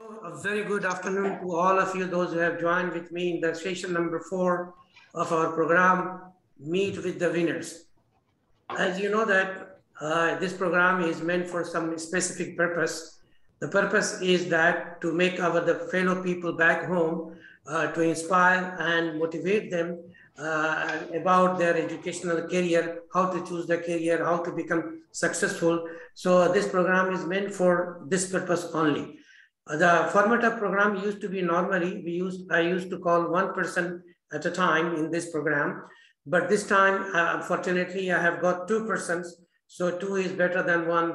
A very good afternoon to all of you, those who have joined with me in the session number 4 of our program, Meet with the Winners. As you know that this program is meant for some specific purpose. The purpose is that to make the fellow people back home, to inspire and motivate them about their educational career, how to choose the career, how to become successful. So this program is meant for this purpose only. The format of program used to be normally, I used to call one person at a time in this program. But this time, unfortunately, I have got 2 persons. So 2 is better than 1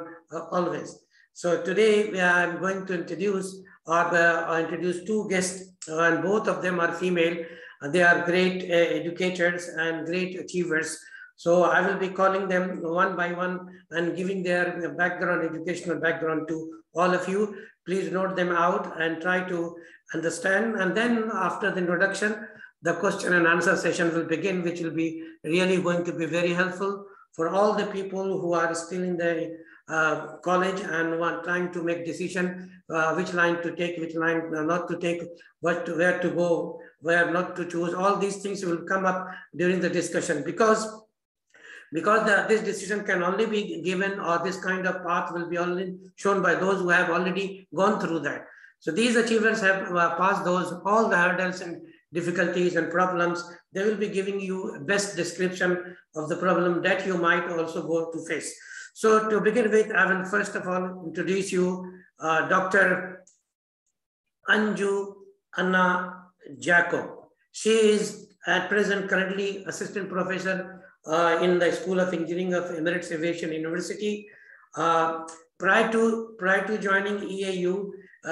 always. So today I'm going to introduce 2 guests, and both of them are female. They are great educators and great achievers. So I will be calling them one by one and giving their background, educational background to all of you. Please note them out and try to understand. And then after the introduction, the question and answer session will begin, which will be really going to be very helpful for all the people who are still in the college and want trying to make decision which line to take, which line not to take, where to go, where not to choose. All these things will come up during the discussion because this decision can only be given, or this kind of path will be only shown by those who have already gone through that. So these achievers have passed all the hurdles and difficulties and problems. They will be giving you best description of the problem that you might also go to face. So to begin with, I will first of all introduce you Dr. Anju Anna Jacob. She is at present currently assistant professor in the School of Engineering of Emirates Aviation University. Prior to joining EAU,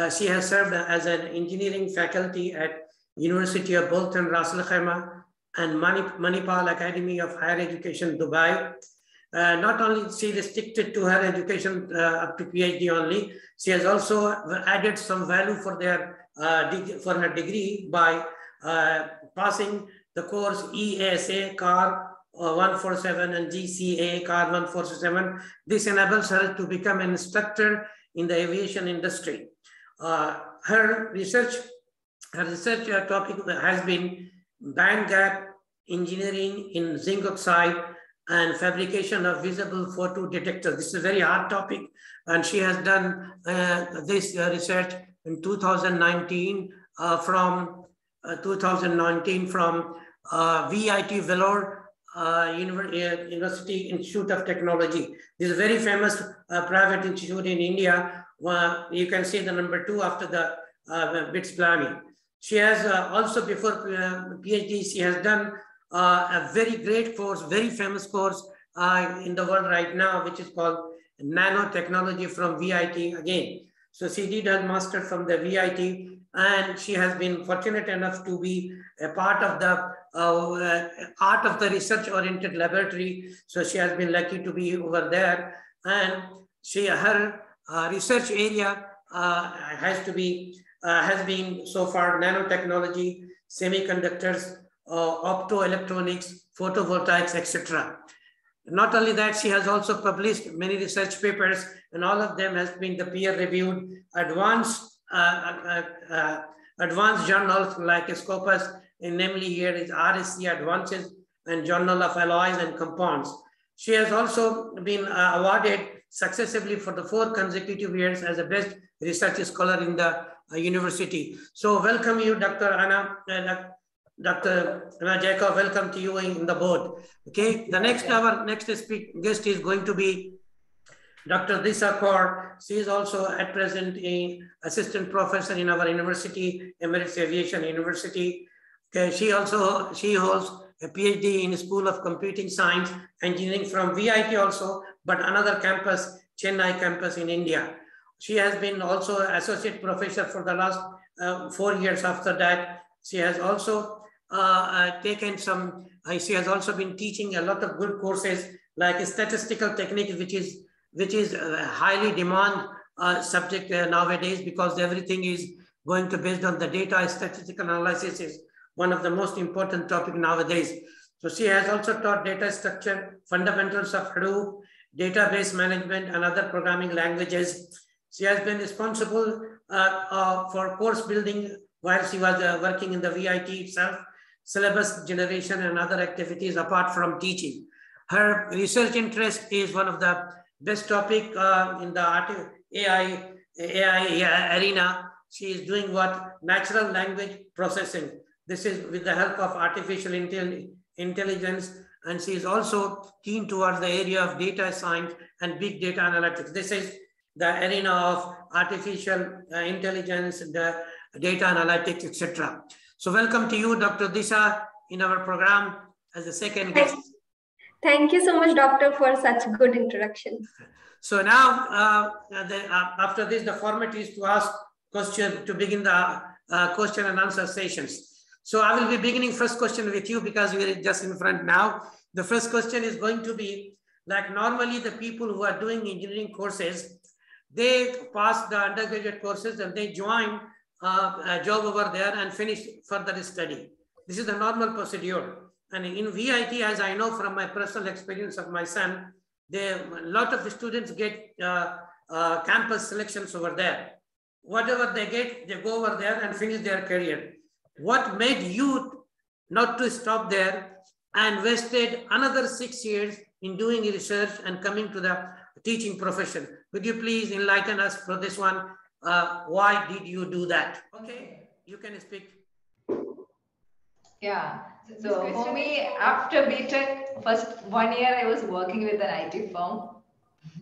she has served as an engineering faculty at University of Bolton, Ras Al Khaimah, and Manipal Academy of Higher Education, Dubai. Not only she restricted to her education up to PhD only, she has also added some value for her degree by passing the course EASA CAR 147 and GCA CAR 147. This enables her to become an instructor in the aviation industry. Her research topic has been band gap engineering in zinc oxide and fabrication of visible photo detectors. This is a very hard topic, and she has done this research in 2019 from VIT Vellore University Institute of Technology. This is a very famous private institute in India. You can see the number 2 after the BITS Blami. She has also, before PhD, she has done a very great course, very famous course in the world right now, which is called nanotechnology from VIT again. So she did her master from the VIT, and she has been fortunate enough to be a part of the research-oriented laboratory. So she has been lucky to be over there, and her research area has been so far nanotechnology, semiconductors, optoelectronics, photovoltaics, etc. Not only that, she has also published many research papers, and all of them has been the peer-reviewed advanced journals like Scopus, and namely here is RSC Advances and Journal of Alloys and Compounds. She has also been awarded successively for the 4 consecutive years as a best research scholar in the university. So welcome you, Dr. Anna Jacob, welcome to you in the board. Okay, our next guest is going to be Dr. Disha Kaur. She is also at present an assistant professor in our university, Emirates Aviation University. Okay, she holds a PhD in School of Computing Science, Engineering from VIT also, but another campus, Chennai campus in India. She has been also associate professor for the last 4 years after that. She has also she has also been teaching a lot of good courses like statistical technique, which is a highly demand subject nowadays, because everything is going to based on the data. Statistical analysis is one of the most important topic nowadays. So she has also taught data structure, fundamentals of Hadoop, database management, and other programming languages. She has been responsible for course building while she was working in the VIT itself, syllabus generation and other activities apart from teaching. Her research interest is one of the best topic in the AI arena. She is doing what? Natural language processing. This is with the help of artificial intelligence, and she is also keen towards the area of data science and big data analytics. This is the arena of artificial intelligence, the data analytics, etc. So welcome to you, Dr. Disha, in our program as the second guest. Thank you so much, Doctor, for such good introduction. So now, after this, the format is to ask question, to begin the question and answer sessions. So I will be beginning first question with you because we are just in front now. The first question is going to be like normally the people who are doing engineering courses, they pass the undergraduate courses and they join a job over there and finish further study. This is the normal procedure. And in VIT, as I know from my personal experience of my son, a lot of the students get campus selections over there. Whatever they get, they go over there and finish their career. What made you not to stop there and wasted another 6 years in doing research and coming to the teaching profession? Could you please enlighten us for this one? Why did you do that? Okay, you can speak. Yeah, so for me, after BTech, first 1 year I was working with an IT firm.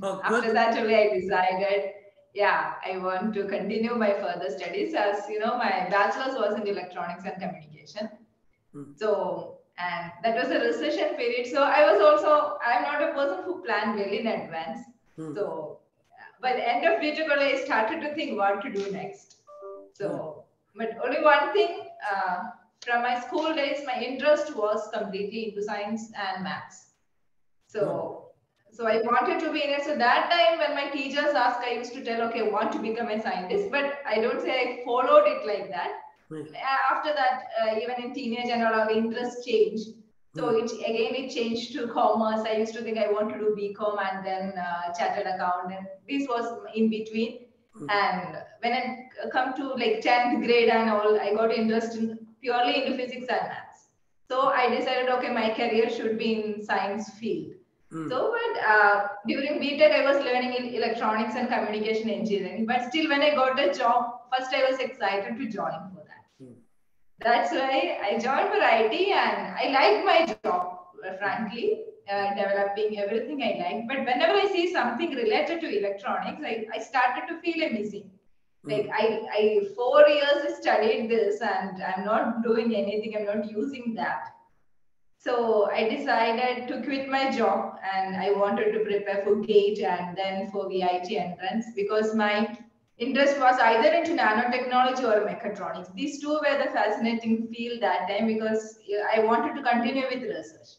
Oh, after that only I decided, yeah, I want to continue my further studies. As you know, my bachelor's was in electronics and communication. So, and that was a recession period. So I'm not a person who planned well in advance. So by the end of BTech, I started to think what to do next. So, but only one thing, from my school days, my interest was completely into science and maths. So I wanted to be in it. So that time when my teachers asked, I used to tell, okay, I want to become a scientist, but I don't say I followed it like that. After that, even in teenage and all, our interest changed. So it changed to commerce. I used to think I want to do BCom and then chartered accountant. This was in between. And when I come to like 10th grade and all, I got interested purely into physics and maths. So I decided, okay, my career should be in science field. So, but during BTech, I was learning in electronics and communication engineering. But still, when I got a job, first I was excited to join for that. That's why I joined for IT, and I liked my job, frankly, developing everything I like. But whenever I see something related to electronics, I started to feel a missing. Like I 4 years studied this and I'm not doing anything, I'm not using that. So I decided to quit my job and I wanted to prepare for GATE and then for VIT entrance because my interest was either into nanotechnology or mechatronics. These two were the fascinating field that time because I wanted to continue with research.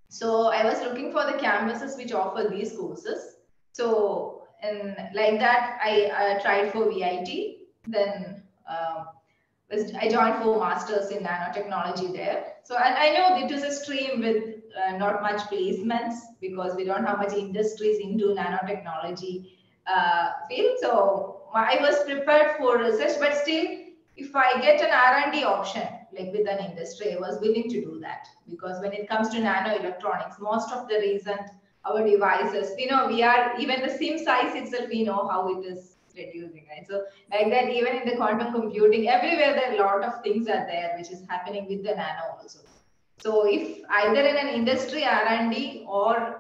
So I was looking for the campuses which offer these courses. So and like that, I tried for VIT. Then I joined for masters in nanotechnology there. So and I know it is a stream with not much placements because we don't have much industries into nanotechnology field. So I was prepared for research, but still, if I get an R&D option, like with an industry, I was willing to do that because when it comes to nano electronics, most of the reason our devices, we are even the SIM size itself, we know how it is reducing, right? So like that, even in the quantum computing, everywhere there are a lot of things are there, which is happening with the nano also. So if either in an industry R&D or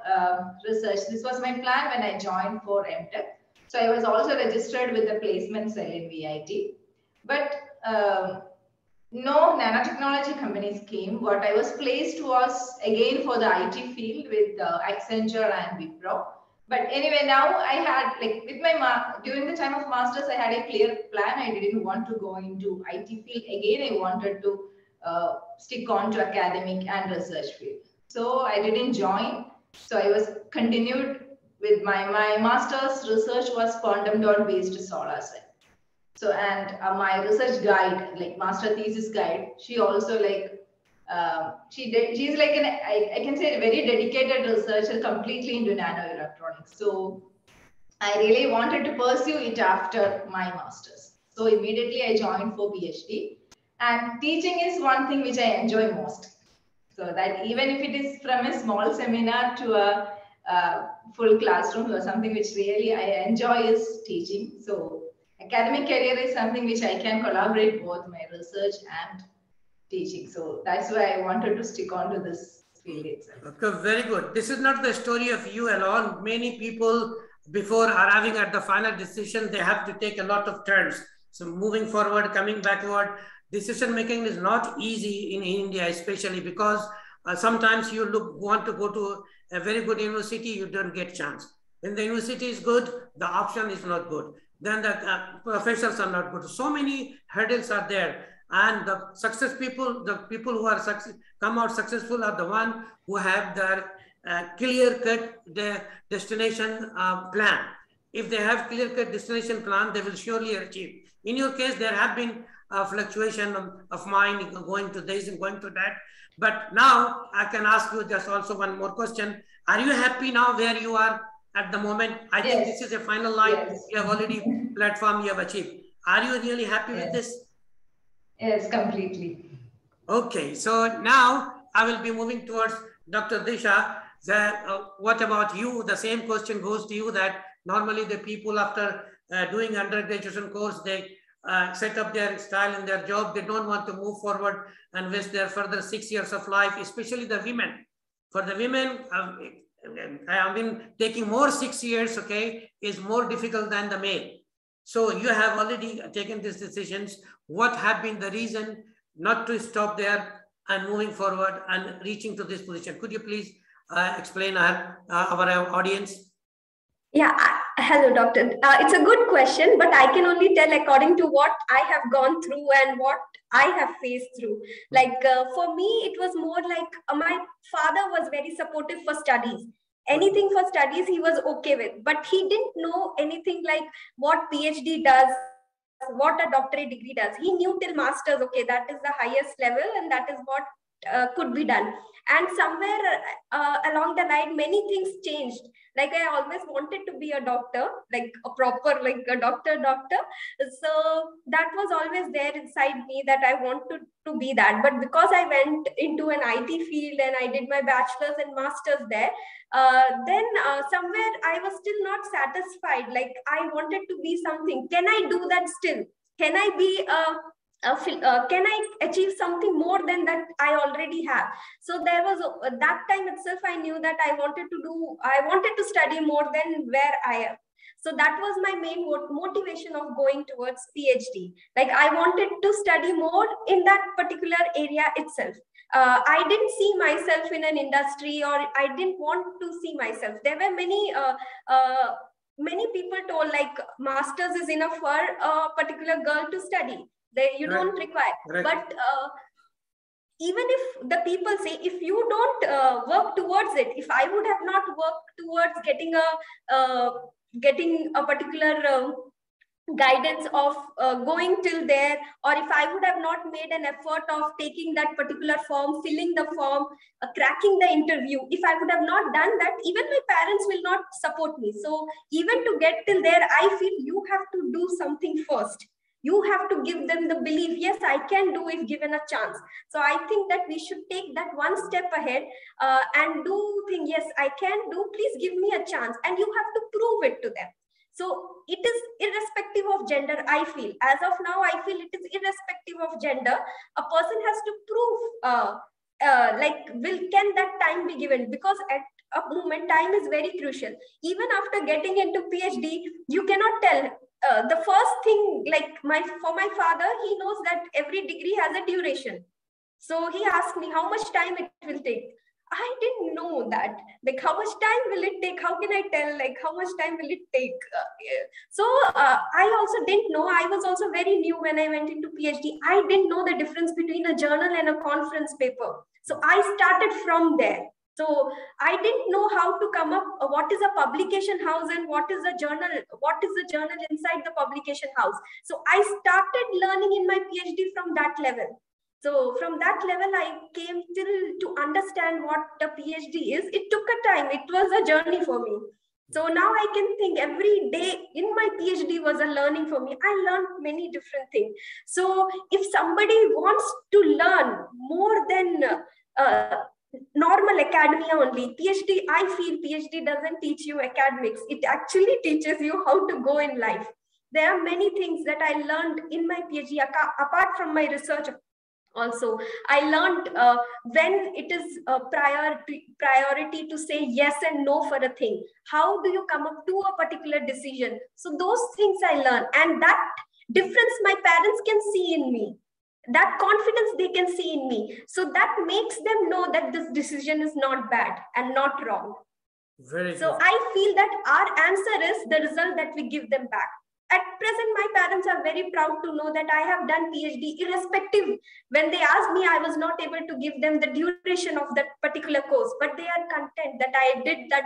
research, this was my plan when I joined for MTech. So I was also registered with the placement cell in VIT, but no nanotechnology companies came. What I was placed was again for the IT field with Accenture and Wipro. But anyway, now I had like with my during the time of masters, I had a clear plan. I didn't want to go into IT field again. I wanted to stick on to academic and research field. So I didn't join. So I was continued with my master's research was quantum dot based solar cell. So and my research guide, like master thesis guide, she also like she's like I can say a very dedicated researcher completely into nano electronics. So I really wanted to pursue it after my master's. So immediately I joined for PhD. And teaching is one thing which I enjoy most. So that even if it is from a small seminar to a full classroom or something which really I enjoy is teaching. So academic career is something which I can collaborate both my research and teaching. So that's why I wanted to stick on to this field itself. Okay, very good. This is not the story of you alone. Many people, before arriving at the final decision, they have to take a lot of turns. So moving forward, coming backward, decision making is not easy in India, especially because sometimes you want to go to a very good university, you don't get chance. When the university is good, the option is not good. Then the professors are not good. So many hurdles are there. And the people who are come out successful are the one who have their clear-cut destination plan. If they have clear-cut destination plan, they will surely achieve. In your case, there have been a fluctuation of mind going to this and going to that. But now I can ask you just also one more question. Are you happy now where you are at the moment? I think this is a final line. Yes. You have already platform you have achieved. Are you really happy with this? Yes, completely. Okay, so now I will be moving towards Dr. Disha. What about you? The same question goes to you, that normally the people after doing undergraduate course, they set up their style in their job. They don't want to move forward and waste their further 6 years of life, especially the women. For the women, I have been taking more 6 years, okay, is more difficult than the male. So you have already taken these decisions. What have been the reason not to stop there and moving forward and reaching to this position? Could you please explain our audience? Yeah, hello, doctor. It's a good question, but I can only tell according to what I have gone through and what I have faced through. Like for me, it was more like my father was very supportive for studies. Anything for studies, he was okay with, but he didn't know anything like what PhD does, what a doctorate degree does. He knew till master's, okay, that is the highest level and that is what could be done. And somewhere along the line, many things changed. Like I always wanted to be a doctor, like a proper, like a doctor. So that was always there inside me, that I wanted to be that. But because I went into an IT field and I did my bachelor's and master's there, then somewhere I was still not satisfied. Like I wanted to be something. Can I do that still? Can I be can I achieve something more than that I already have? So there was that time itself, I knew that I wanted to study more than where I am. So that was my main motivation of going towards PhD. Like I wanted to study more in that particular area itself. I didn't see myself in an industry, or I didn't want to see myself. There were many people told like masters is enough for a particular girl to study. You don't require. Right. But even if the people say, if you don't work towards it, if I would have not worked towards getting a particular guidance of going till there, or if I would have not made an effort of taking that particular form, filling the form, cracking the interview, if I would have not done that, even my parents will not support me. So even to get till there, I feel you have to do something first. You have to give them the belief, yes, I can do if given a chance. So I think that we should take that one step ahead and do think, yes, I can do, please give me a chance. And you have to prove it to them. So it is irrespective of gender, I feel. As of now, I feel it is irrespective of gender. A person has to prove, can that time be given? Because at a moment, time is very crucial. Even after getting into PhD, you cannot tell. The first thing, like for my father, he knows that every degree has a duration. So he asked me how much time it will take. I didn't know that. Like, how much time will it take? How can I tell? Like, how much time will it take? So I also didn't know. I was also very new when I went into PhD. I didn't know the difference between a journal and a conference paper. So I started from there. So I didn't know how to come up, what is a publication house and what is a journal inside the publication house. So I started learning in my PhD from that level. So from that level, I came till to understand what a PhD is. It took a time. It was a journey for me. So now I can think every day in my PhD was a learning for me. I learned many different things. So if somebody wants to learn more than normal academia only, PhD, I feel PhD doesn't teach you academics. It actually teaches you how to go in life. There are many things that I learned in my PhD apart from my research. Also, I learned when it is a priority to say yes and no for a thing. How do you come up to a particular decision? So those things I learned, and that difference my parents can see in me, that confidence they can see in me. So that makes them know that this decision is not bad and not wrong. Very so good. I feel that our answer is the result that we give them back. At present, my parents are very proud to know that I have done PhD, irrespective. When they asked me, I was not able to give them the duration of that particular course, but they are content that I did that,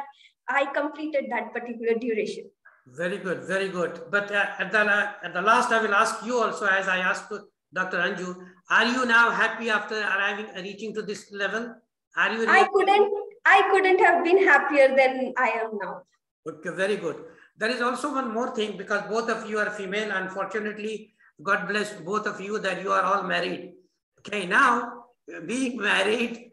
I completed that particular duration. Very good, very good. But at the last, I will ask you also, as I asked to Dr. Anju, are you now happy after reaching to this level? Are you? Really? I couldn't have been happier than I am now. Okay, very good. There is also one more thing, because both of you are female. Unfortunately, God bless both of you that you are all married. Okay, now being married,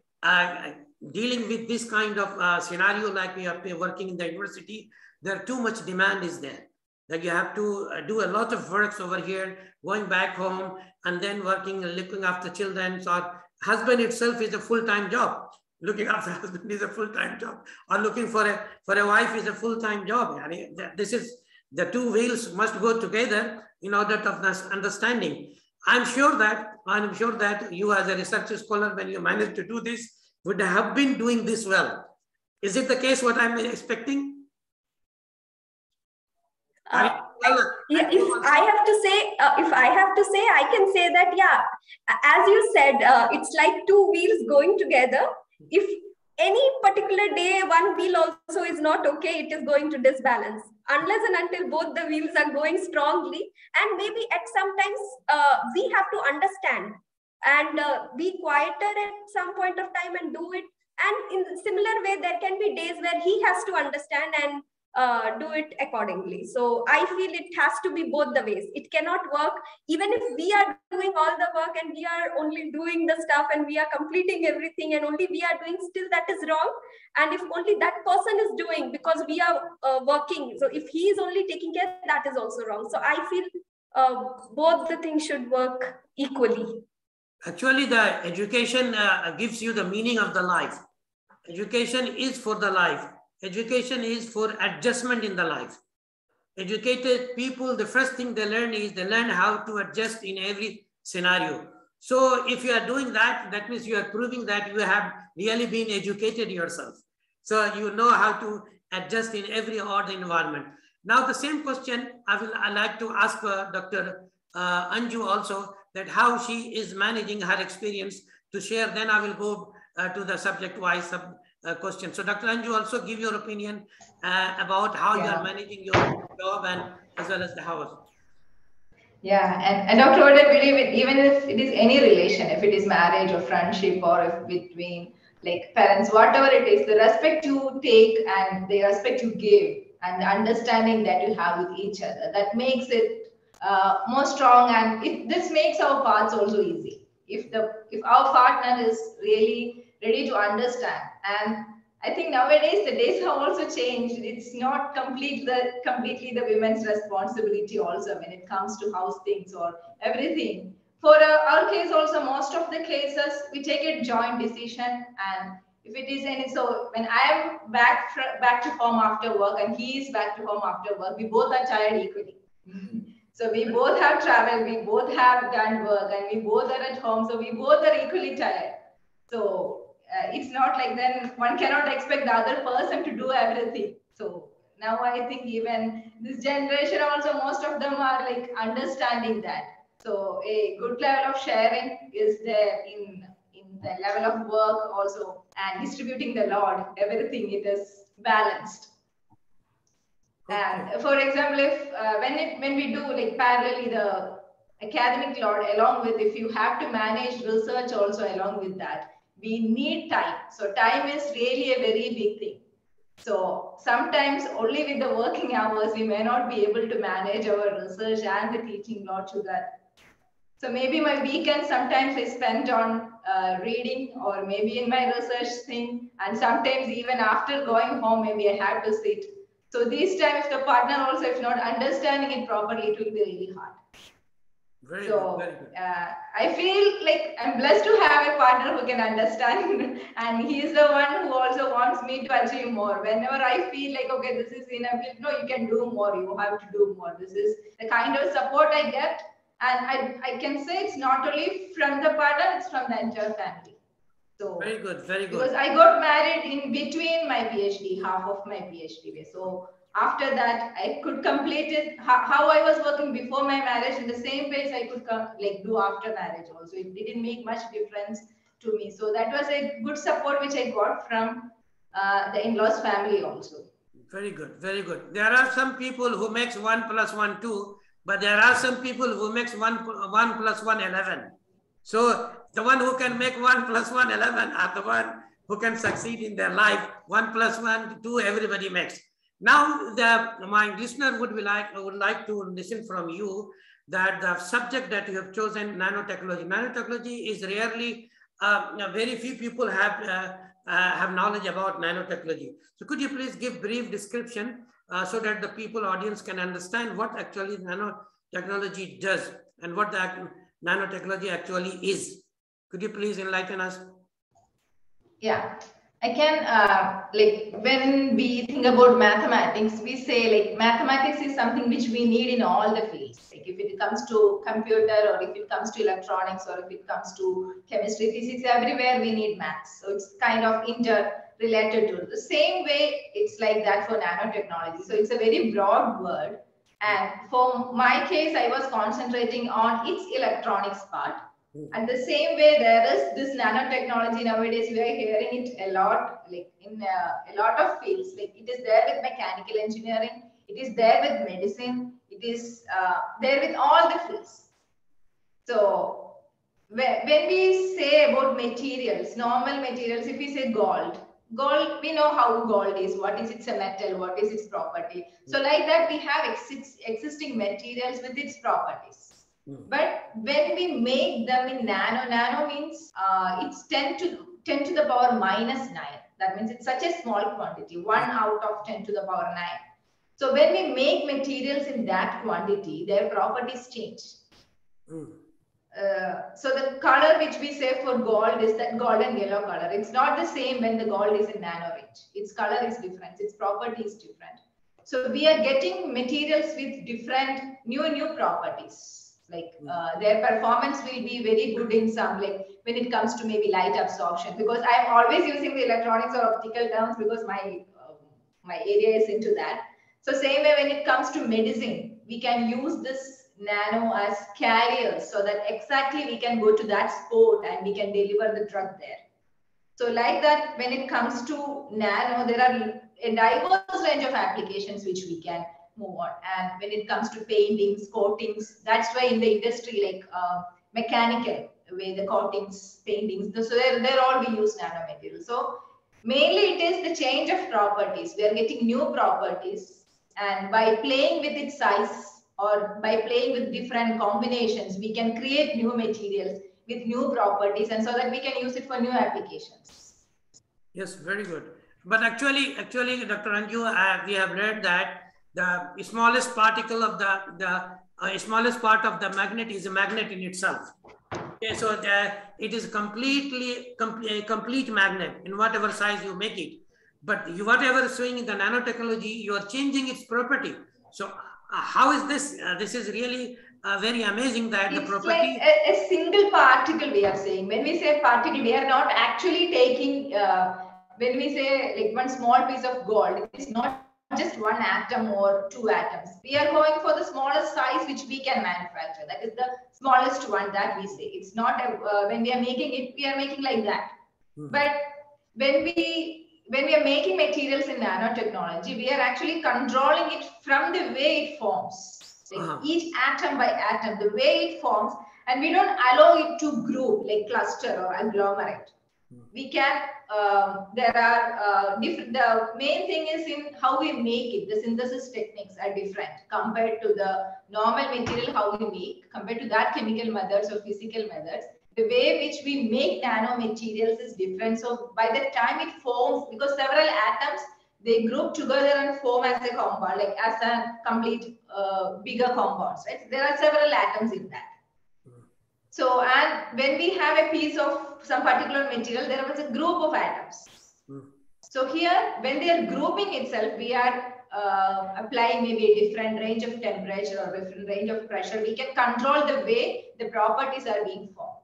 dealing with this kind of scenario, like we are working in the university, there too much demand is there. That you have to do a lot of works over here, going back home, and then working, looking after children. So husband itself is a full-time job. Looking after husband is a full-time job, or looking for a wife is a full-time job. This is, the two wheels must go together in order to understanding. I'm sure that you, as a research scholar, when you managed to do this, would have been doing this well. Is it the case what I'm expecting? Yeah, if I have to say, I can say that, yeah, as you said, it's like two wheels going together. If any particular day one wheel also is not okay, it is going to disbalance, unless and until both the wheels are going strongly. And maybe at sometimes we have to understand and be quieter at some point of time and do it. And in similar way, there can be days where he has to understand and do it accordingly. So I feel it has to be both the ways. It cannot work even if we are doing all the work and we are only doing the stuff and we are completing everything and only we are doing, still that is wrong. And if only that person is doing because we are working, so if he is only taking care, that is also wrong. So I feel both the things should work equally. Actually, the education gives you the meaning of the life. Education is for the life. Education is for adjustment in the life. Educated people, the first thing they learn is they learn how to adjust in every scenario. So if you are doing that, that means you are proving that you have really been educated yourself. So you know how to adjust in every odd environment. Now the same question I like to ask Dr. Anju also, that how she is managing her experience to share. Then I will go to the subject-wise question. So Dr. Anju, also give your opinion about how you are managing your job and as well as the house. Yeah, and Dr. What I believe it, even if it is any relation, if it is marriage or friendship or if between like parents, whatever it is, the respect you take and the respect you give and the understanding that you have with each other, that makes it more strong, and this makes our paths also easy. If our partner is really ready to understand, and I think nowadays the days have also changed. It's not completely the women's responsibility also when it comes to house things or everything. For our case also, most of the cases we take a joint decision, and if it is any, so when I am back to home after work and he is back to home after work, we both are tired equally. So we both have traveled, we both have done work, and we both are at home, so we both are equally tired. So it's not like then one cannot expect the other person to do everything. So now I think even this generation also, most of them are like understanding that. So a good level of sharing is there in the level of work also, and distributing the load, everything, it is balanced. And for example, if when we do like parallelly the academic load, along with if you have to manage research also along with that, we need time. So time is really a very big thing. So sometimes only with the working hours, we may not be able to manage our research and the teaching load together. So maybe my weekend sometimes I spend on reading or maybe in my research thing. And sometimes even after going home, maybe I have to sit. So these times the partner also, if not understanding it properly, it will be really hard. Very good, very good. I feel like I'm blessed to have a partner who can understand, and he is the one who also wants me to achieve more. Whenever I feel like, okay, this is enough, no, you can do more, you have to do more. This is the kind of support I get, and I can say it's not only from the partner, it's from the entire family. So very good, very good. Because I got married in between my PhD, half of my PhD. So after that, I could complete it. How I was working before my marriage, in the same pace I could do after marriage also. It didn't make much difference to me. So that was a good support which I got from the in-laws family also. Very good, very good. There are some people who makes 1 + 1 2, but there are some people who makes 1 + 1 11. So the one who can make 1 + 1 11 are the one who can succeed in their life. 1 + 1 2 everybody makes. Now, my listener would like to listen from you that the subject that you have chosen, nanotechnology. Nanotechnology is rarely, very few people have knowledge about nanotechnology. So could you please give brief description so that the audience can understand what actually nanotechnology does and what the nanotechnology actually is? Could you please enlighten us? Yeah. I can, when we think about mathematics, we say mathematics is something which we need in all the fields. Like if it comes to computer or if it comes to electronics or if it comes to chemistry, physics, everywhere we need maths. So it's kind of interrelated to it. The same way it's like that for nanotechnology. So it's a very broad word. And for my case, I was concentrating on its electronics part. And the same way, there is this nanotechnology nowadays. We are hearing it a lot, in a lot of fields. Like it is there with mechanical engineering, it is there with medicine, it is there with all the fields. So when we say about materials, normal materials, if we say gold, we know how gold is, what is its a metal, what is its property. So like that, we have existing materials with its properties. But when we make them in nano means it's 10 to the power -9. That means it's such a small quantity, 1 out of 10 to the power 9. So when we make materials in that quantity, their properties change. So the color which we say for gold is that golden yellow color. It's not the same when the gold is in nano range. Its color is different, its property is different. So we are getting materials with different new properties. Their performance will be very good in some, when it comes to maybe light absorption, because I am always using the electronics or optical terms because my area is into that. So same way when it comes to medicine, we can use this nano as carriers so that exactly we can go to that spot and we can deliver the drug there. So like that, when it comes to nano, there are a diverse range of applications which we can move on. And when it comes to paintings, coatings, that's why in the industry, mechanical way, the coatings, paintings, so they're all we use nanomaterials. So mainly it is the change of properties. We are getting new properties, and by playing with its size or by playing with different combinations, we can create new materials with new properties, and so that we can use it for new applications. Yes, very good. But actually, Dr. Anju, we have read that the smallest particle of the smallest part of the magnet is a magnet in itself. Okay, so it is a complete magnet in whatever size you make it. But whatever is showing in the nanotechnology, you are changing its property. So how is this? This is really very amazing that it's the property. It's like a single particle we are saying. When we say particle, we are not actually taking. When we say one small piece of gold, it's not just one atom or 2 atoms. We are going for the smallest size which we can manufacture. That is the smallest one that we say. It's not when we are making it, we are making like that. But when we are making materials in nanotechnology, we are actually controlling it from the way it forms. Each atom by atom, the way it forms, and we don't allow it to group like cluster or agglomerate. We can, there are different, the main thing is in how we make it. The synthesis techniques are different compared to the normal material, how we make, compared to that chemical methods or physical methods. The way which we make nanomaterials is different. So by the time it forms, because several atoms, they group together and form as a compound, like as a complete bigger compounds, right? There are several atoms in that. So, and when we have a piece of some particular material, there was a group of atoms. So here, when they are grouping itself, we are applying maybe a different range of temperature or different range of pressure. We can control the way the properties are being formed.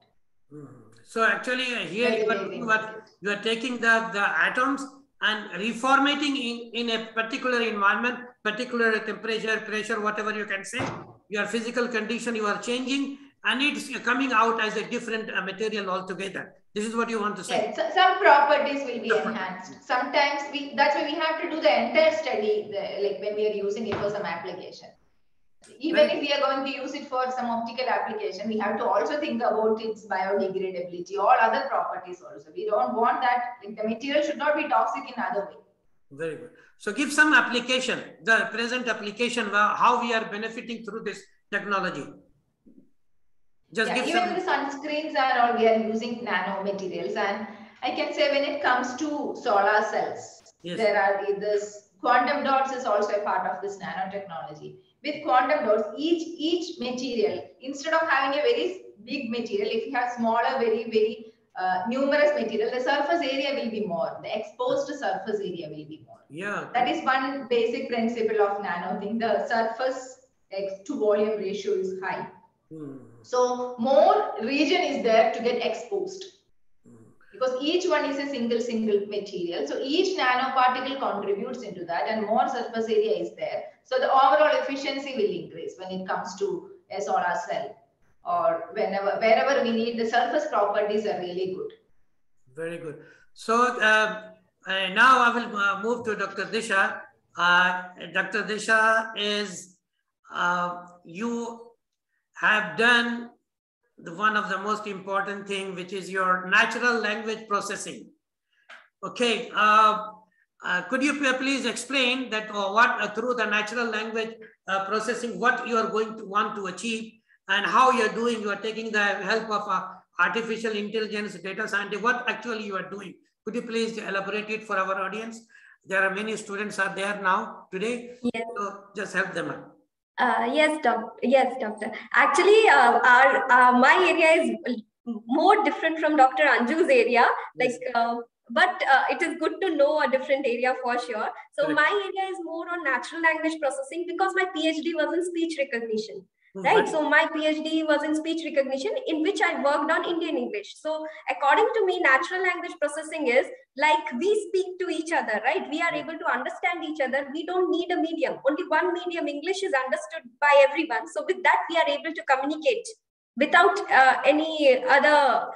So actually here you are taking the atoms and reformatting in a particular environment, particular temperature, pressure, whatever you can say, your physical condition you are changing, and it's coming out as a different material altogether. This is what you want to say. Yes, some properties will be enhanced. Sometimes that's why we have to do the entire study, like when we are using it for some application. Even if we are going to use it for some optical application, we have to also think about its biodegradability, all other properties also. We don't want that, like the material should not be toxic in other way. Very good. So give some application, the present application, how we are benefiting through this technology. Just give even the sunscreens are all, we are using nanomaterials, and I can say when it comes to solar cells, there are this quantum dots is also a part of this nanotechnology. With quantum dots, each material, instead of having a very big material, if you have smaller, very numerous material, the surface area will be more. The exposed surface area will be more. Yeah. That is one basic principle of nano thing. The surface to volume ratio is high. So more region is there to get exposed. Because each one is a single material. So each nanoparticle contributes into that, and more surface area is there. So the overall efficiency will increase when it comes to a solar cell, or wherever we need, the surface properties are really good. Very good. So now I will move to Dr. Disha. Dr. Disha, is you have done one of the most important thing, which is your natural language processing. Okay, could you please explain that what through the natural language processing, what you are going to want to achieve, and how you are doing? You are taking the help of artificial intelligence, data scientist. What actually you are doing? Could you please elaborate it for our audience? There are many students are there now today, so just help them out. Yes, doctor. Actually, my area is more different from Dr. Anju's area. But it is good to know a different area for sure. So my area is more on natural language processing, because my PhD was in speech recognition. Right. So my PhD was in speech recognition, in which I worked on Indian English. So according to me, natural language processing is like we speak to each other, right? We are able to understand each other. We don't need a medium. Only one medium. English is understood by everyone. So with that, we are able to communicate without any other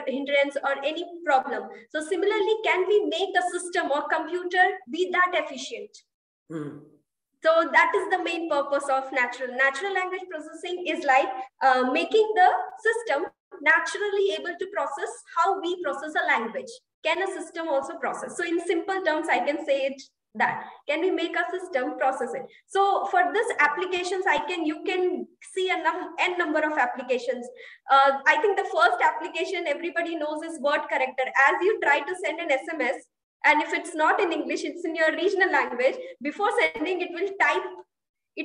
hindrance or any problem. So similarly, can we make a system or computer be that efficient? So that is the main purpose of natural language processing, is like making the system naturally able to process how we process a language. Can a system also process? So in simple terms, I can say it that. Can we make a system process it? So for this applications, you can see n number of applications. I think the first application everybody knows is word corrector. As you try to send an SMS, and if it's not in English, it's in your regional language, before sending, it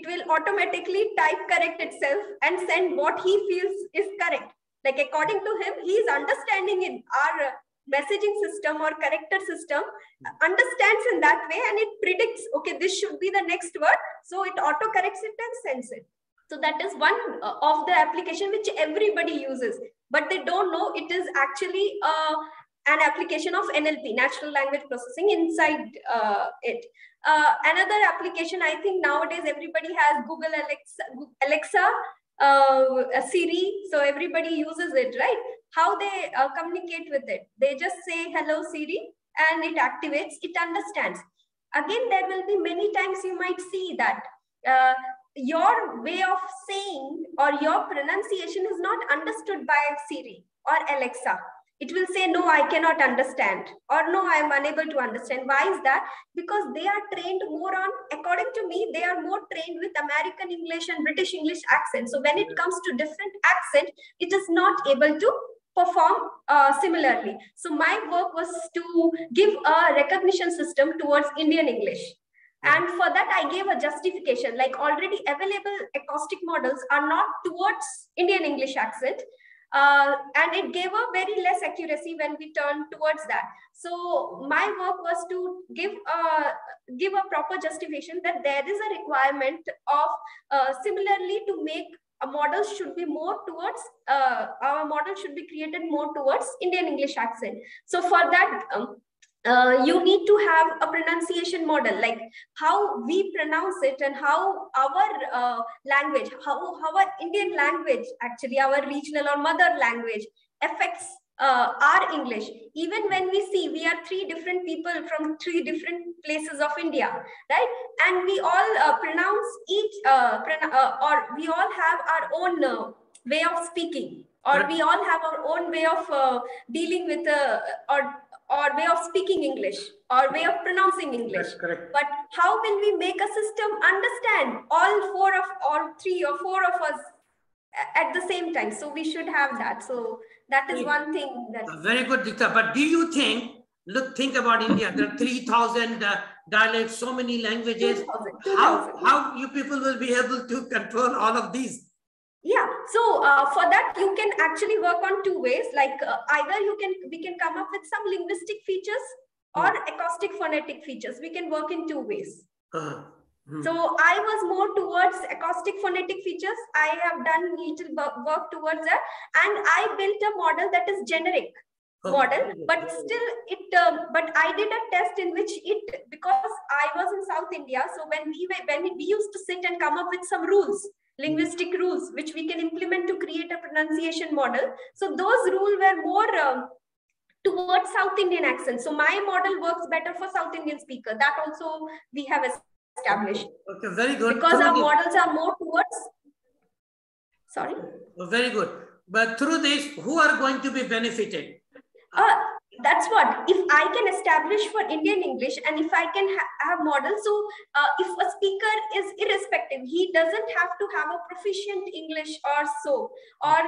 will automatically type correct itself and send what he feels is correct. Like according to him, he is understanding in our messaging system or corrector system, understands in that way, and it predicts, okay, this should be the next word. So it auto corrects it and sends it. So that is one of the application which everybody uses, but they don't know it is actually an application of NLP, natural language processing, inside it. Another application, I think nowadays everybody has Google Alexa, Siri, so everybody uses it, right? How they communicate with it? They just say, hello Siri, and it activates, it understands. Again, there will be many times you might see that your way of saying or your pronunciation is not understood by Siri or Alexa. It will say, no, I cannot understand, or no, I am unable to understand. Why is that? Because they are trained more on, according to me, they are more trained with American English and British English accent. So when it comes to different accent, it is not able to perform similarly. So my work was to give a recognition system towards Indian English. And for that, I gave a justification, like already available acoustic models are not towards Indian English accent. And it gave a very less accuracy when we turned towards that. So my work was to give a proper justification that there is a requirement of similarly to make a model should be more towards, our model should be created more towards Indian English accent. So for that, you need to have a pronunciation model, like how we pronounce it and how our language, how our Indian language, actually our regional or mother language affects our English. Even when we see we are three different people from three different places of India, right? And we all pronounce each, or we all have our own way of speaking, or we all have our own way of dealing with, or way of speaking English, or way of pronouncing English. But how will we make a system understand all three or four of us at the same time? So we should have that. So that is one thing that. Very good, Disha. But do you think, think about India, there are 3,000 dialects, so many languages. 2,000. How you people will be able to control all of these? Yeah, so for that you can actually work on two ways. Like either we can come up with some linguistic features or acoustic phonetic features. We can work in two ways. So I was more towards acoustic phonetic features. I have done little work towards that, and I built a model that is generic model, but still but I did a test in which because I was in South India, so when we used to sit and come up with some rules, linguistic rules, which we can implement to create a pronunciation model. So those rules were more towards South Indian accent. So my model works better for South Indian speaker. That also we have established. Okay, very good. Because our models are more towards, sorry? Very good. But through this, who are going to be benefited? That's what, if I can establish for Indian English, and if I can have models, so if a speaker is irrespective, he doesn't have to have a proficient English or so, or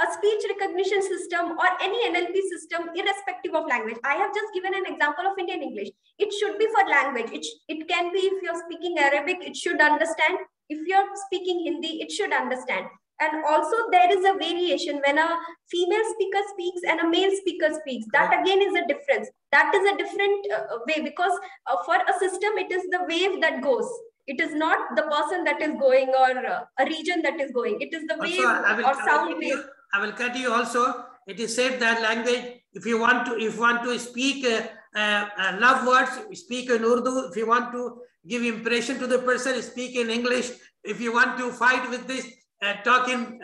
a speech recognition system or any NLP system, irrespective of language. I have just given an example of Indian English. It should be for language. It can be, if you're speaking Arabic, it should understand. If you're speaking Hindi, it should understand. And also there is a variation when a female speaker speaks and a male speaker speaks. That again is a difference. That is a different way, because for a system, it is the wave that goes. It is not the person that is going, or a region that is going. It is the wave or sound wave. I will cut you also. It is said that language, if you want to speak love words, speak in Urdu. If you want to give impression to the person, speak in English. If you want to fight with this, talk in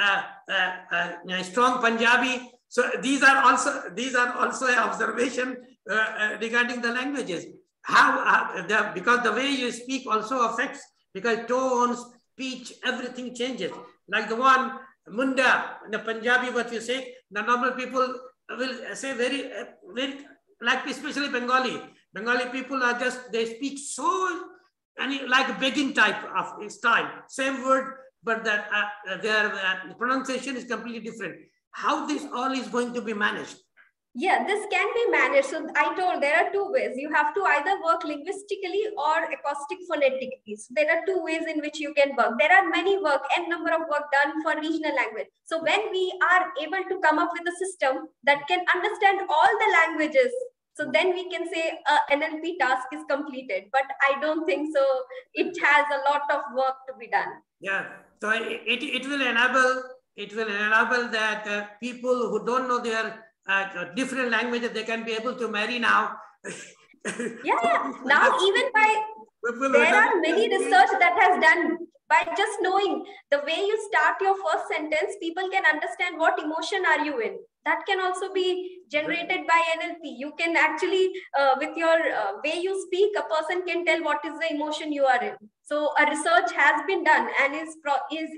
strong Punjabi. So these are also an observation regarding the languages. Because the way you speak also affects, because tones, speech, everything changes. Like the one Munda, in the Punjabi, what you say, the normal people will say very, like especially Bengali. Bengali people are just, they speak so, like begging type of style, same word, but that their pronunciation is completely different. How this all is going to be managed? Yeah, this can be managed. So I told there are two ways. You have to either work linguistically or acoustic phonetically. So there are two ways in which you can work. There are many n number of work done for regional language. So when we are able to come up with a system that can understand all the languages, so then we can say NLP task is completed. But I don't think so. It has a lot of work to be done. Yeah, so it will enable that people who don't know their different languages, they can be able to marry now. Yeah. Now even there are many research that has done by just knowing the way you start your first sentence, people can understand what emotion are you in. That can also be generated by NLP. You can actually, with your way you speak, a person can tell what is the emotion you are in. So a research has been done and is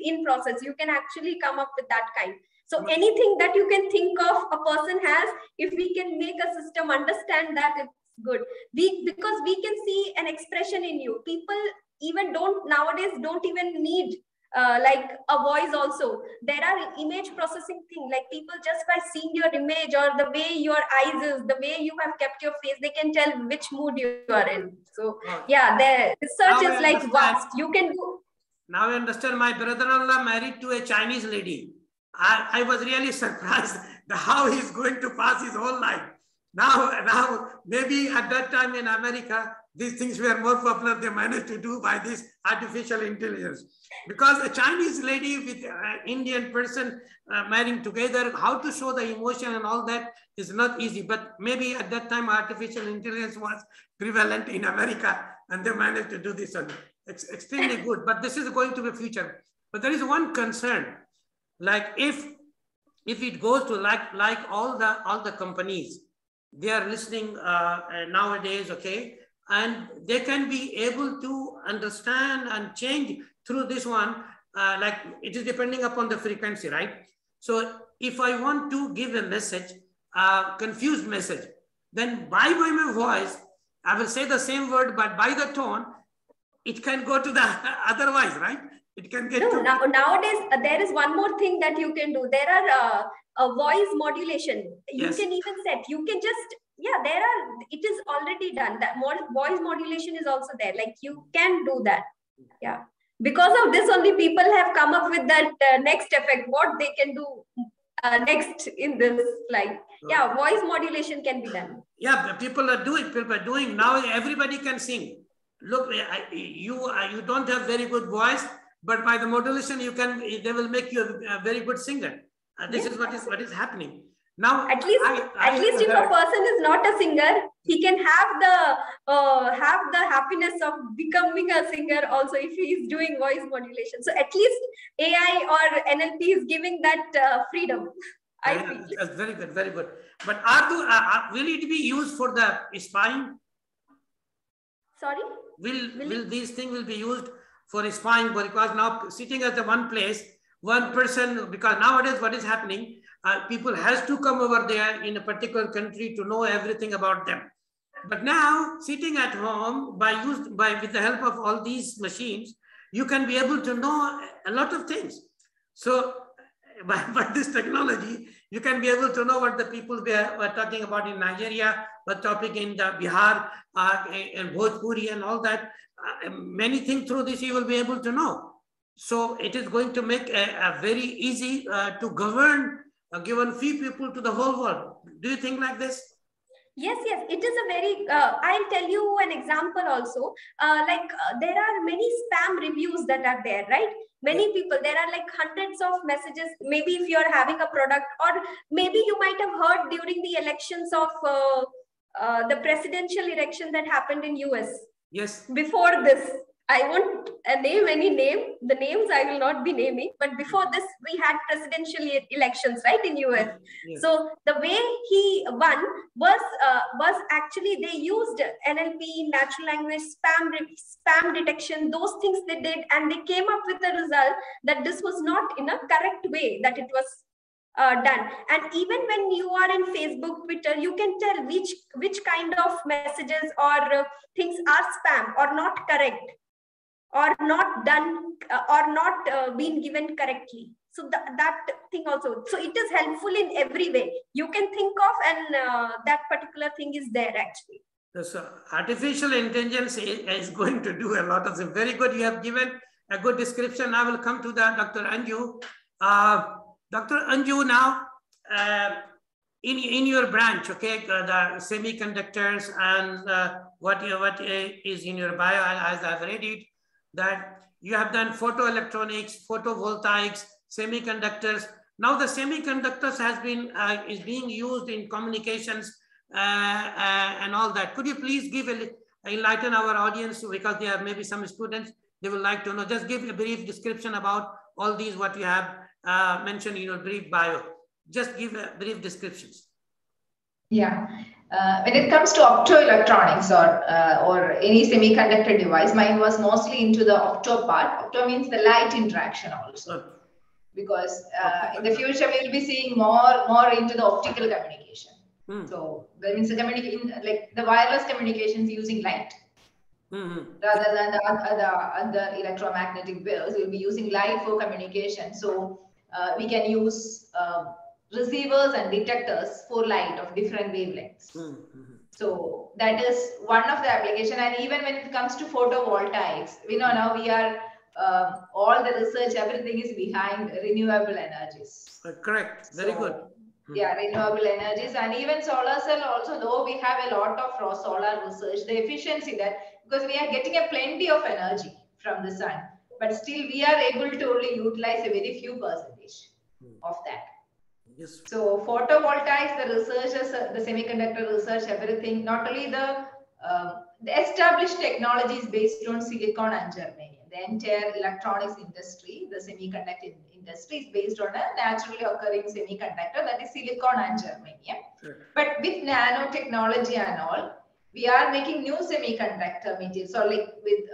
in process. You can actually come up with that kind. So anything that you can think of a person has, if we can make a system understand that, it's good. Because we can see an expression in you. People even nowadays don't even need like a voice also. There are image processing things, like people just by seeing your image or the way your eyes is, the way you have kept your face, they can tell which mood you are in. So yeah, the research is like vast. You can do. Now I understand. My brother-in-law married to a Chinese lady. I was really surprised how he's going to pass his whole life. Now, maybe at that time in America, these things were more popular. They managed to do by this artificial intelligence. Because a Chinese lady with an Indian person marrying together, how to show the emotion and all that is not easy. But maybe at that time, artificial intelligence was prevalent in America, and they managed to do this. It's extremely good. But this is going to be future. But there is one concern, like if it goes to like all the companies, they are listening nowadays, okay, and they can be able to understand and change through this one, like it is depending upon the frequency, right? So if I want to give a message, confused message, then by my voice, I will say the same word, but by the tone, it can go to the otherwise, right? It can get nowadays there is one more thing that you can do. There are a voice modulation. You can even set. You can just it is already done. That voice modulation is also there. Like you can do that. Yeah. Because of this, only people have come up with that next effect. What they can do next in this, like voice modulation can be done. Yeah, people are doing now. Everybody can sing. Look, you don't have very good voice, but by the modulation they will make you a very good singer. This is what is happening now. At least if a person is not a singer, he can have the happiness of becoming a singer also if he is doing voice modulation. So at least AI or NLP is giving that freedom. I feel that's very good, very good. But will it be used for the spying? Sorry. Will these things will be used for spying? Because now sitting at the one place, one person, because nowadays what is happening, people has to come over there in a particular country to know everything about them. But now sitting at home with the help of all these machines, you can be able to know a lot of things. So by this technology, you can be able to know what the people were talking about in Nigeria, what topic in the Bihar, and Bhojpuri and all that. Many things through this you will be able to know. So it is going to make a very easy to govern given few people to the whole world. Do you think like this? Yes, it is a very, I'll tell you an example also. There are many spam reviews that are there, right? Many people, there are like hundreds of messages. Maybe if you're having a product, or maybe you might have heard during the elections of the presidential election that happened in US. Yes. Before this, I won't name any name. The names I will not be naming. But before this, we had presidential elections, right, in US. Yes. So the way he won was actually they used NLP, natural language, spam detection, those things they did, and they came up with the result that this was not in a correct way that it was done. And even when you are in Facebook, Twitter, you can tell which kind of messages or things are spam or not correct, or not done, or not being given correctly. So that thing also. So it is helpful in every way you can think of, and that particular thing is there actually. So artificial intelligence is going to do a lot of things. Very good. You have given a good description. I will come to the Dr. Anju. Dr. Anju, now in your branch, okay, the semiconductors and what is in your bio, as I've read it, that you have done photoelectronics, photovoltaics, semiconductors. Now the semiconductors is being used in communications and all that. Could you please enlighten our audience, because there are maybe some students, they would like to know. Just give a brief description about all these what you have mentioned in your brief bio. Just give a brief descriptions. Yeah. When it comes to optoelectronics or any semiconductor device, mine was mostly into the opto part. Opto means the light interaction also. because in the future we'll be seeing more into the optical communication. So that means like the wireless communications using light. Rather than the other electromagnetic waves, we'll be using light for communication. So we can use receivers and detectors for light of different wavelengths. So that is one of the application. And even when it comes to photovoltaics, we know now we are all the research, everything is behind renewable energies. Correct. Very good. Yeah, renewable energies, and even solar cell also, though we have a lot of solar research, the efficiency that, because we are getting a plenty of energy from the sun, but still we are able to only utilize a very few percentage of that. Yes. So photovoltaics, the researchers, the semiconductor research, everything, not only the established technologies based on silicon and germanium. The entire electronics industry, the semiconductor industry is based on a naturally occurring semiconductor, that is silicon and germanium. But with nanotechnology and all, we are making new semiconductor materials, so like with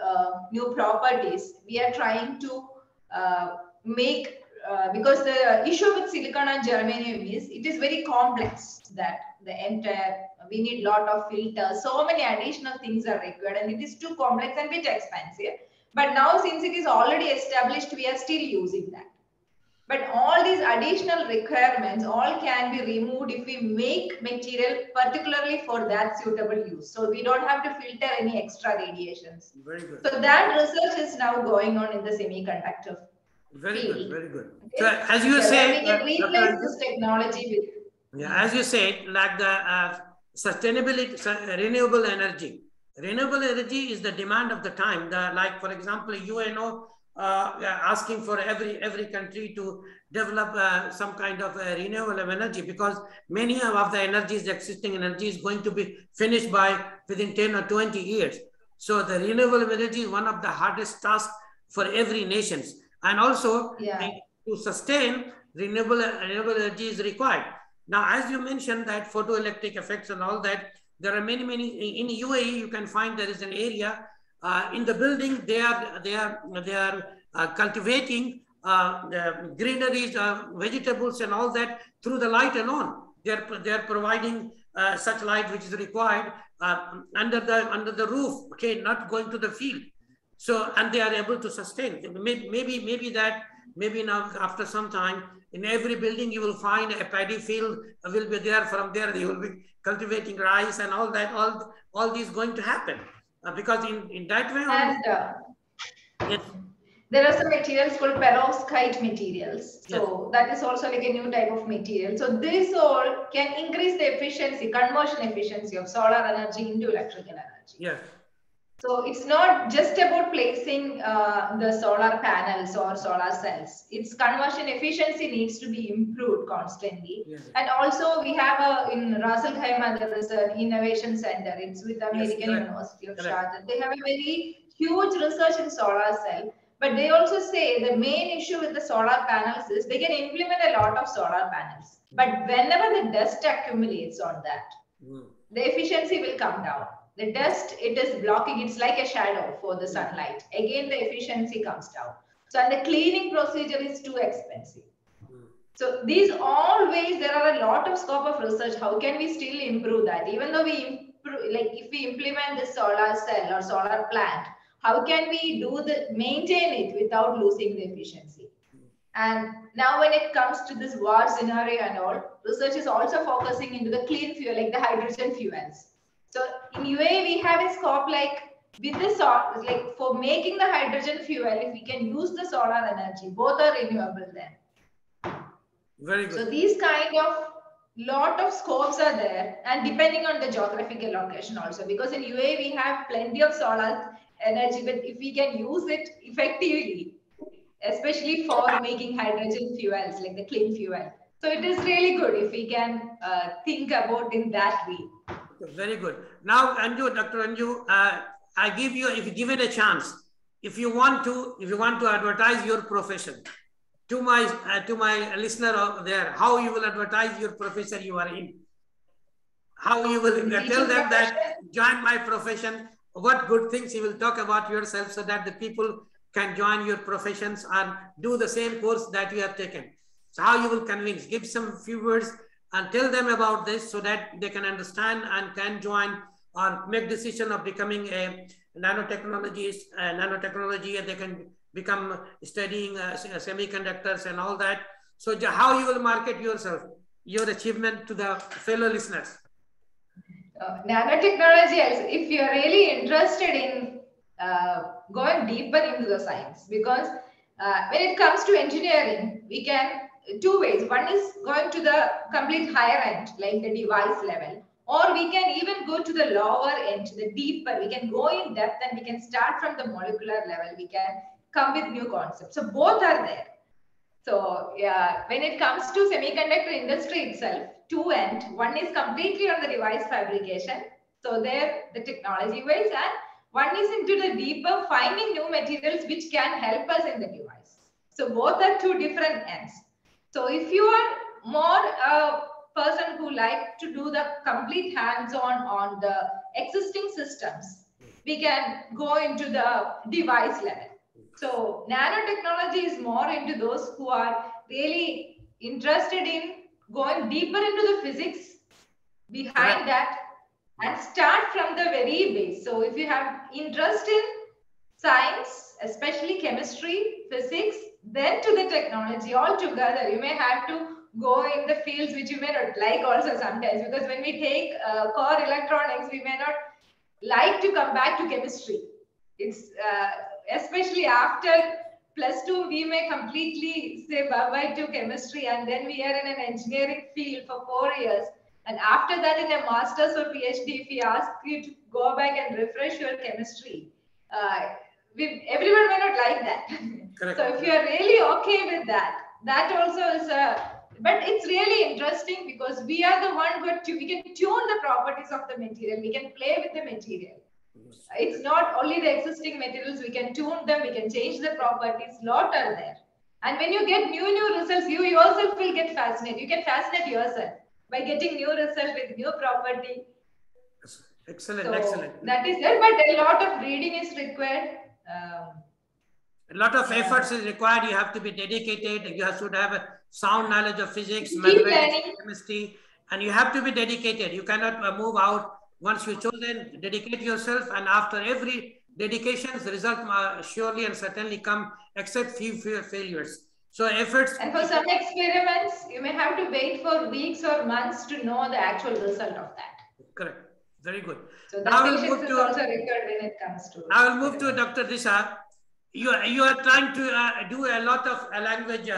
new properties, we are trying to make, because the issue with silicon and germanium is it is very complex, that the entire, we need lot of filters, so many additional things are required, and it is too complex and bit expensive. But now, since it is already established, we are still using that. But all these additional requirements all can be removed if we make material particularly for that suitable use. So we don't have to filter any extra radiations. Very good. So that research is now going on in the semiconductor very field. Good, very good. Okay? So as you said, we can replace this technology with. Yeah, as you said, like the sustainability, renewable energy. Renewable energy is the demand of the time. Like, for example, UNO asking for every country to develop some kind of renewable energy, because many of the energies, the existing energy, is going to be finished within 10 or 20 years. So the renewable energy is one of the hardest tasks for every nation. And also, to sustain renewable energy is required. Now, as you mentioned that photoelectric effects and all that, there are many, in UAE, you can find there is an area in the building, they are cultivating greeneries, vegetables and all that through the light alone. They are providing such light which is required under the roof, okay, not going to the field. So, and they are able to sustain. Maybe now after some time, in every building you will find a paddy field will be there. From there they will be cultivating rice and all that. All these going to happen because in that way. And yes. There are some materials called perovskite materials. So that is also like a new type of material. So this all can increase the efficiency, conversion efficiency of solar energy into electrical energy. Yes. So it's not just about placing the solar panels or solar cells. Its conversion efficiency needs to be improved constantly. Yes. And also we have in Ras Al Khaimah, there is an innovation center. It's with American University of Sharjah. They have a very huge research in solar cell. But they also say the main issue with the solar panels is they can implement a lot of solar panels. But whenever the dust accumulates on that, the efficiency will come down. The dust, it is blocking, it's like a shadow for the sunlight. Again, the efficiency comes down. So, and the cleaning procedure is too expensive. So these all ways, there are a lot of scope of research. How can we still improve that? Even though we improve, like if we implement the solar cell or solar plant, how can we maintain it without losing the efficiency? And now when it comes to this war scenario and all, research is also focusing into the clean fuel, like the hydrogen fuels. So in UAE, we have a scope like with this, like for making the hydrogen fuel, if we can use the solar energy, both are renewable then. Very good. So these kind of lot of scopes are there, and depending on the geographical location also, because in UAE we have plenty of solar energy, but if we can use it effectively, especially for making hydrogen fuels, like the clean fuel. So it is really good if we can think about in that way. Very good. Now, Anju, Dr. Anju, I give you, if you give it a chance, if you want to advertise your profession to my listener out there, how you will advertise your profession you are in, how you will tell them that join my profession, what good things you will talk about yourself so that the people can join your professions and do the same course that you have taken. So how you will convince? Give some few words and tell them about this so that they can understand and can join or make decision of becoming a nanotechnology, and they can become studying semiconductors and all that. So how you will market yourself, your achievement to the fellow listeners? Nanotechnology, if you are really interested in going deeper into the science, because when it comes to engineering, we can two ways. One is going to the complete higher end, like the device level, or we can even go to the lower end, the deeper. We can go in depth and we can start from the molecular level. We can come with new concepts. So both are there. So yeah, when it comes to semiconductor industry itself, two end. One is completely on the device fabrication. So there the technology wise, and one is into the deeper finding new materials which can help us in the device. So both are two different ends. So if you are more a person who like to do the complete hands-on on the existing systems, we can go into the device level. So nanotechnology is more into those who are really interested in going deeper into the physics behind that and start from the very base. So if you have interest in science, especially chemistry, physics, then to the technology altogether, you may have to go in the fields which you may not like also sometimes, because when we take core electronics, we may not like to come back to chemistry. It's especially after +2, we may completely say bye-bye to chemistry, and then we are in an engineering field for 4 years. And after that, in a master's or PhD, if we ask you to go back and refresh your chemistry, everyone may not like that. Correct. So if you are really okay with that, that also is but it's really interesting because we are the one we can tune the properties of the material. We can play with the material. It's not only the existing materials, we can tune them, we can change the properties, lot are there. And when you get new results, you yourself will get fascinated. You can fascinate yourself by getting new results with new property. Excellent, so excellent. That is there, but a lot of reading is required. A lot of efforts is required. You have to be dedicated. You should have a sound knowledge of physics, mathematics, chemistry, and you have to be dedicated. You cannot move out. Once you've chosen, dedicate yourself, and after every dedication, the result surely and certainly come, except few failures. So efforts. And for some experiments, you may have to wait for weeks or months to know the actual result of that. Correct. Very good. So that patience is also required when it comes to. I will move to Dr. Disha. You are trying to do a lot of language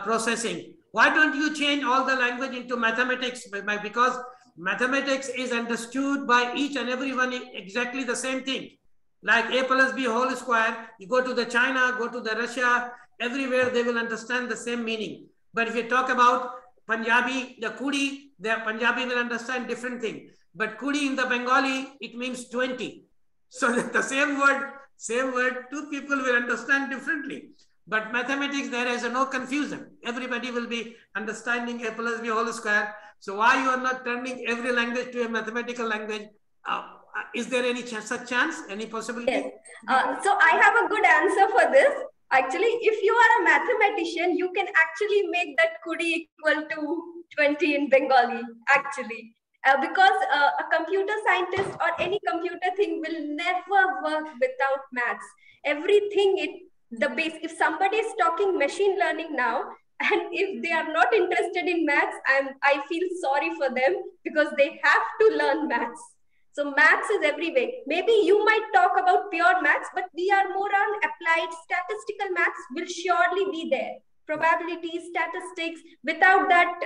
processing. Why don't you change all the language into mathematics? Because mathematics is understood by each and everyone exactly the same thing. Like A plus B whole square, you go to the China, go to the Russia, everywhere they will understand the same meaning. But if you talk about Punjabi, the Kudi, the Punjabi will understand different thing. But Kudi in the Bengali, it means 20. So the same word, two people will understand differently. But mathematics, there is no confusion. Everybody will be understanding A plus B whole square. So why you are not turning every language to a mathematical language? Is there any such chance, any possibility? Yes. So I have a good answer for this. Actually, if you are a mathematician, you can actually make that Kudi equal to 20 in Bengali, actually. Because a computer scientist or any computer thing will never work without maths. Everything, the base, if somebody is talking machine learning now, and if they are not interested in maths, I feel sorry for them because they have to learn maths. So maths is everywhere. Maybe you might talk about pure maths, but we are more on applied statistical maths will surely be there. Probability, statistics, without that,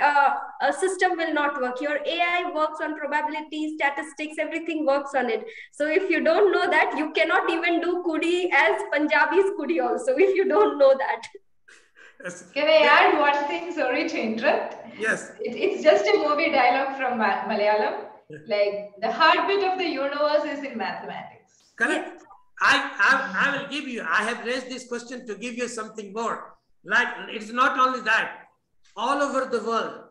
a system will not work. Your AI works on probability, statistics, everything works on it. So if you don't know that, you cannot even do Kudi as Punjabi's Kudi also, if you don't know that. Yes. Can I add one thing? Sorry to interrupt. Yes. It's just a movie dialogue from Malayalam. Like the heartbeat of the universe is in mathematics. Correct. Yes. I will give you, I have raised this question to give you something more. Like, it's not only that, all over the world,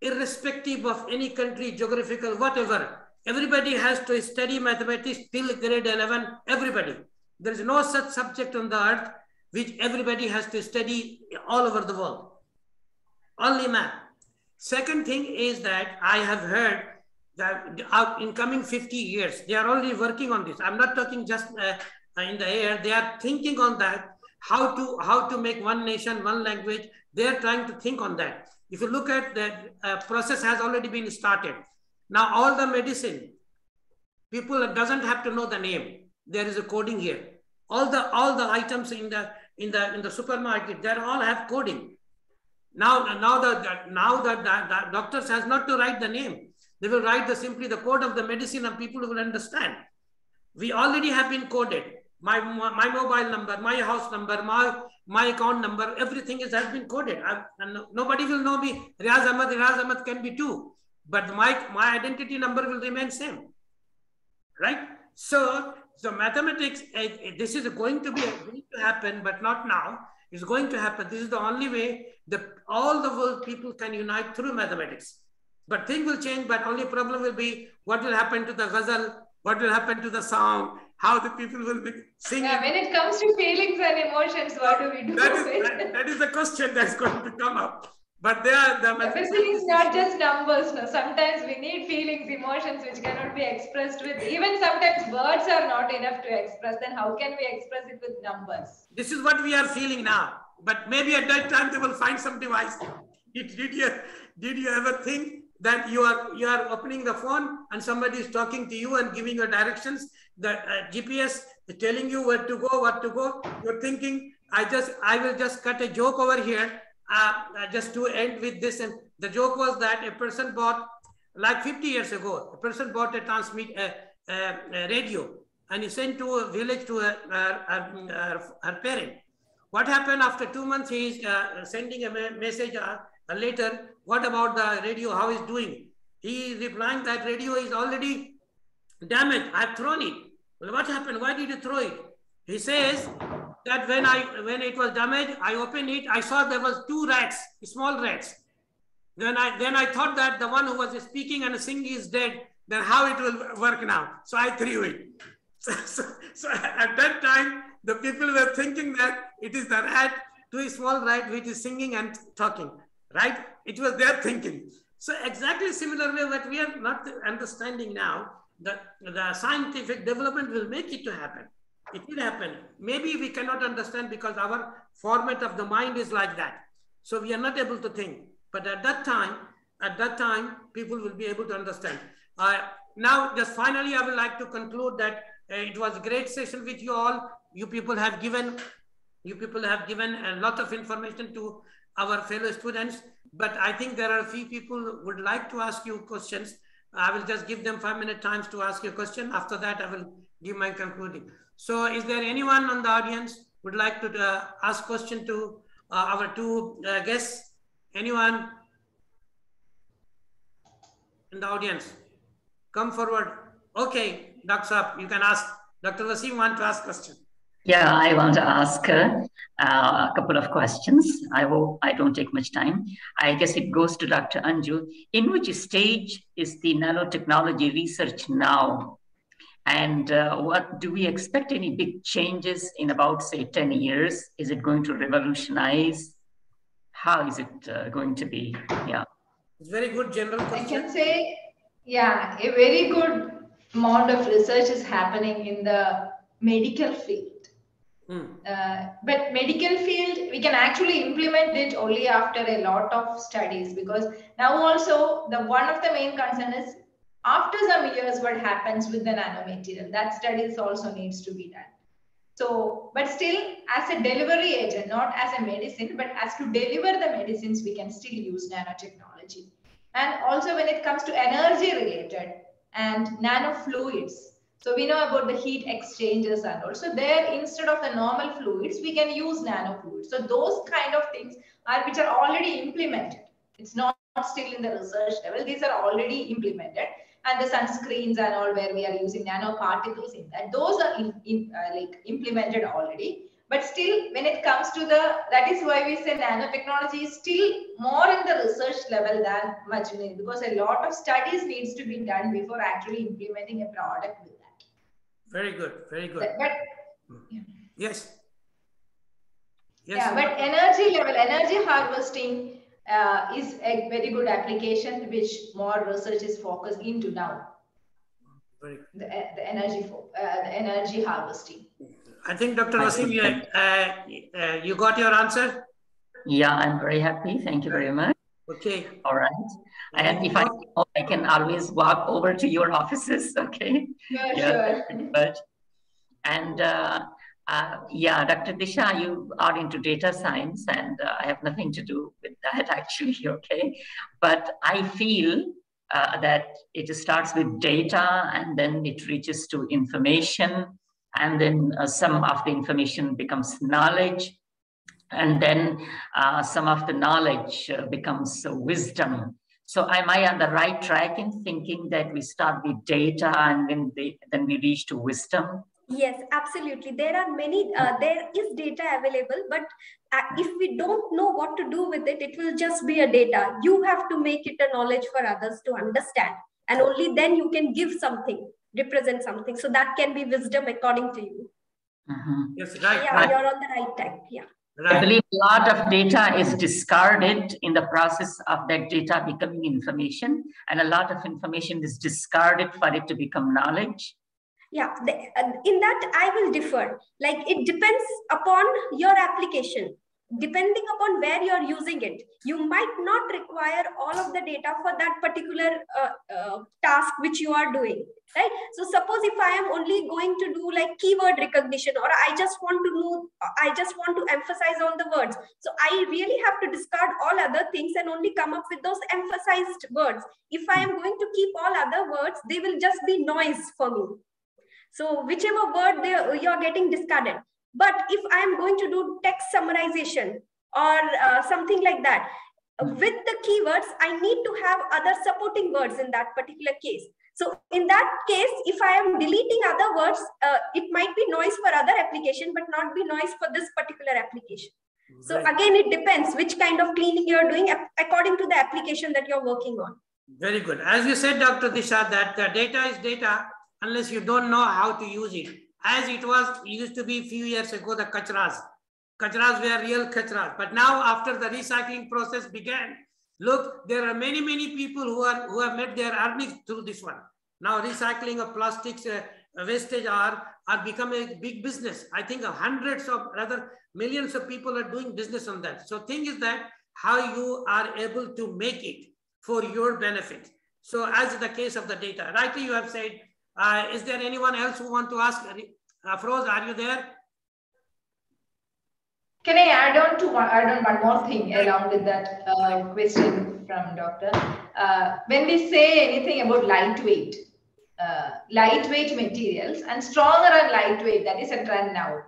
irrespective of any country, geographical, whatever, everybody has to study mathematics till grade 11, everybody. There is no such subject on the earth which everybody has to study all over the world. Only math. Second thing is that I have heard that in coming 50 years, they are already working on this. I'm not talking just in the air. They are thinking on that, how to make one nation, one language. They are trying to think on that. If you look at that, process has already been started. Now all the medicine, people doesn't have to know the name. There is a coding here. All the items in the supermarket, they all have coding. Now the doctors has not to write the name. They will write simply the code of the medicine and people will understand. We already have been coded. My mobile number, my house number, my account number, everything has been coded. And nobody will know me. Reyaz Ahmad can be two, but my identity number will remain same, right? So mathematics, this is going to happen, but not now. It's going to happen. This is the only way all the world people can unite through mathematics. But things will change, but only problem will be what will happen to the ghazal, what will happen to the song, how the people will be singing. Yeah, when it comes to feelings and emotions, what do we do? That is the question that's going to come up. But everything is not just numbers. No. Sometimes we need feelings, emotions which cannot be expressed with. Even sometimes words are not enough to express. Then how can we express it with numbers? This is what we are feeling now. But maybe at that time they will find some device. Did you ever think that you are opening the phone and somebody is talking to you and giving you directions? The GPS is telling you where to go, what to go. You're thinking, I will just cut a joke over here. Just to end with this, and the joke was that a person bought, like 50 years ago, a person bought a radio, and he sent to a village to her parent. What happened after 2 months? He is sending a message later. What about the radio? How is doing? He is replying that radio is already damaged. I've thrown it. Well, what happened? Why did you throw it? He says that when it was damaged, I opened it. I saw there was 2 rats, small rats. Then I thought that the one who was speaking and singing is dead. Then how it will work now? So I threw it. So at that time, the people were thinking that it is the rat, 2 small rat which is singing and talking, right? It was their thinking. So exactly similar way that we are not understanding now, that the scientific development will make it to happen. It will happen. Maybe we cannot understand because our format of the mind is like that. So we are not able to think. But at that time, people will be able to understand. Now, just finally, I would like to conclude that it was a great session with you all. You people have given a lot of information to our fellow students. But I think there are a few people who would like to ask you questions. I will just give them 5-minute times to ask you a question. After that, I will give my concluding. So is there anyone on the audience would like to ask question to our 2 guests? Anyone in the audience? Come forward. Okay, Dr. Saab, you can ask. Dr. Wasim want to ask question. Yeah, I want to ask a couple of questions. I hope I don't take much time. I guess it goes to Dr. Anju. In which stage is the nanotechnology research now? And what do we expect any big changes in about, say, 10 years? Is it going to revolutionize? How is it going to be? Yeah. It's very good general question. I can say, yeah, a very good amount of research is happening in the medical field. But medical field, we can actually implement it only after a lot of studies, because now also one of the main concern is after some years what happens with the nanomaterial. That studies also needs to be done. So, but still as a delivery agent, not as a medicine, but as to deliver the medicines, we can still use nanotechnology. And also when it comes to energy related and nanofluids, so we know about the heat exchangers and also there, instead of the normal fluids, we can use nanofluids. So those kind of things which are already implemented. It's not still in the research level. These are already implemented. And the sunscreens and all where we are using nanoparticles in that, those are like implemented already. But still, when it comes to that is why we say nanotechnology is still more in the research level than much, because a lot of studies needs to be done before actually implementing a product with that. Very good, very good. Yes. Yeah, but energy level, energy harvesting is a very good application which more research is focused into now. The energy harvesting. I think Dr. Wasim, you got your answer? Yeah, I'm very happy. Thank you very much. Okay. All right. And if I can always walk over to your offices, okay? Sure. But, and yeah, Dr. Disha, you are into data science, and I have nothing to do with that actually, okay? But I feel that it starts with data, and then it reaches to information, and then some of the information becomes knowledge, and then some of the knowledge becomes wisdom. So am I on the right track in thinking that we start with data and then we reach to wisdom? Yes, absolutely. There are many, there is data available, but if we don't know what to do with it, it will just be a data. You have to make it a knowledge for others to understand. And only then you can give something, represent something. So that can be wisdom according to you. Yes, right. Yeah, you're on the right track. Yeah. Right. I believe a lot of data is discarded in the process of that data becoming information, and a lot of information is discarded for it to become knowledge. Yeah, in that I will differ. Like it depends upon your application. Depending upon where you're using it, you might not require all of the data for that particular task which you are doing, right? So suppose if I am only going to do like keyword recognition, or I just want to know, I just want to emphasize on the words. So I really have to discard all other things and only come up with those emphasized words. If I am going to keep all other words, they will just be noise for me. So whichever word you're getting discarded. But if I am going to do text summarization or something like that, with the keywords, I need to have other supporting words in that particular case. So in that case, if I am deleting other words, it might be noise for other application, but not be noise for this particular application. So again, it depends which kind of cleaning you're doing according to the application that you're working on. Very good. As you said, Dr. Disha, that data is data unless you don't know how to use it. As it used to be a few years ago, the kachras. Kachras were real kachras. But now, after the recycling process began, look, there are many, many people who have made their earnings through this one. Now, recycling of plastics wastage are becoming a big business. I think hundreds of, rather millions of people are doing business on that. So, thing is that how you are able to make it for your benefit. So, as in the case of the data, rightly you have said. Is there anyone else who want to ask? Afroz, are you there? Can I add on one more thing along with that question from Doctor? When we say anything about lightweight materials and stronger and lightweight, that is a trend now.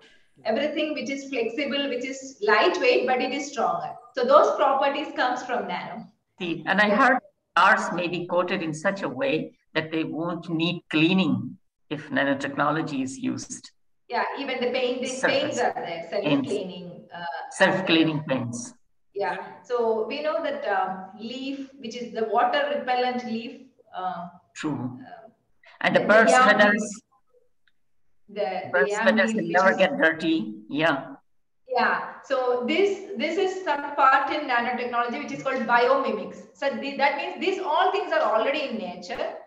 Everything which is flexible, which is lightweight, but it is stronger. So those properties comes from nano. And I heard cars may be coated in such a way that they won't need cleaning if nanotechnology is used. Yeah, even the paints are there, self-cleaning. Self-cleaning paints. Yeah, so we know that leaf, which is the water-repellent leaf. True. And the bird's feathers. The bird's feathers will never get dirty. Yeah. Yeah, so this is some part in nanotechnology which is called biomimics. So that means these all things are already in nature.